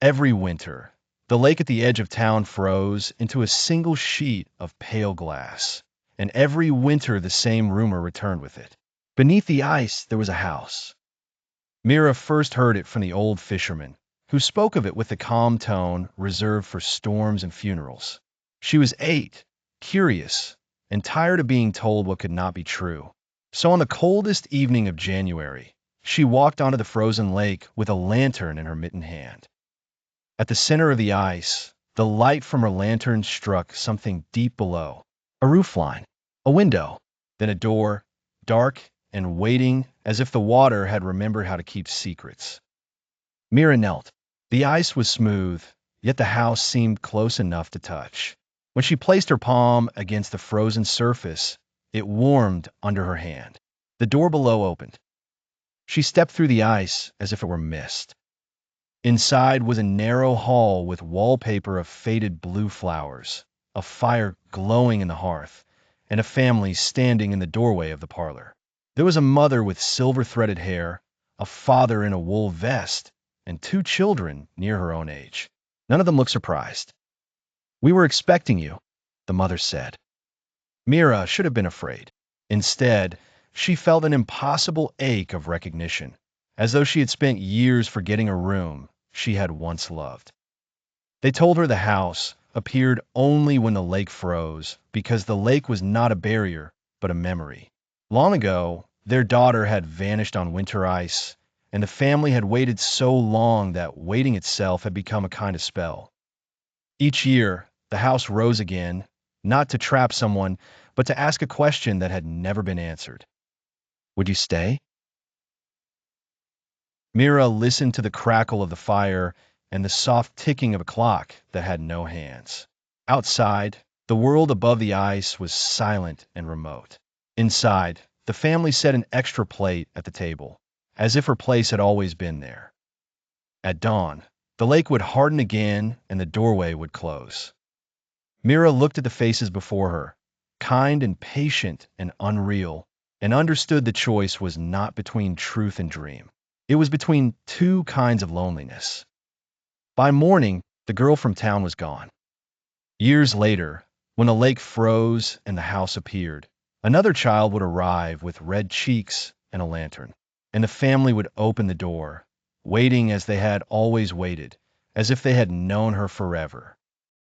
Every winter, the lake at the edge of town froze into a single sheet of pale glass, and every winter the same rumor returned with it. Beneath the ice, there was a house. Mira first heard it from the old fisherman, who spoke of it with the calm tone reserved for storms and funerals. She was 8, curious, and tired of being told what could not be true. So on the coldest evening of January, she walked onto the frozen lake with a lantern in her mittened hand. At the center of the ice, the light from her lantern struck something deep below. A roofline, a window, then a door, dark and waiting as if the water had remembered how to keep secrets. Mira knelt. The ice was smooth, yet the house seemed close enough to touch. When she placed her palm against the frozen surface, it warmed under her hand. The door below opened. She stepped through the ice as if it were mist. Inside was a narrow hall with wallpaper of faded blue flowers, a fire glowing in the hearth, and a family standing in the doorway of the parlor. There was a mother with silver-threaded hair, a father in a wool vest, and 2 children near her own age. None of them looked surprised. "We were expecting you," the mother said. Mira should have been afraid. Instead, she felt an impossible ache of recognition, as though she had spent years forgetting a room she had once loved. They told her the house appeared only when the lake froze, because the lake was not a barrier, but a memory. Long ago, their daughter had vanished on winter ice, and the family had waited so long that waiting itself had become a kind of spell. Each year, the house rose again, not to trap someone, but to ask a question that had never been answered. Would you stay? Mira listened to the crackle of the fire and the soft ticking of a clock that had no hands. Outside, the world above the ice was silent and remote. Inside, the family set an extra plate at the table, as if her place had always been there. At dawn, the lake would harden again and the doorway would close. Mira looked at the faces before her, kind and patient and unreal, and understood the choice was not between truth and dream. It was between 2 kinds of loneliness. By morning, the girl from town was gone. Years later, when the lake froze and the house appeared, another child would arrive with red cheeks and a lantern, and the family would open the door, waiting as they had always waited, as if they had known her forever.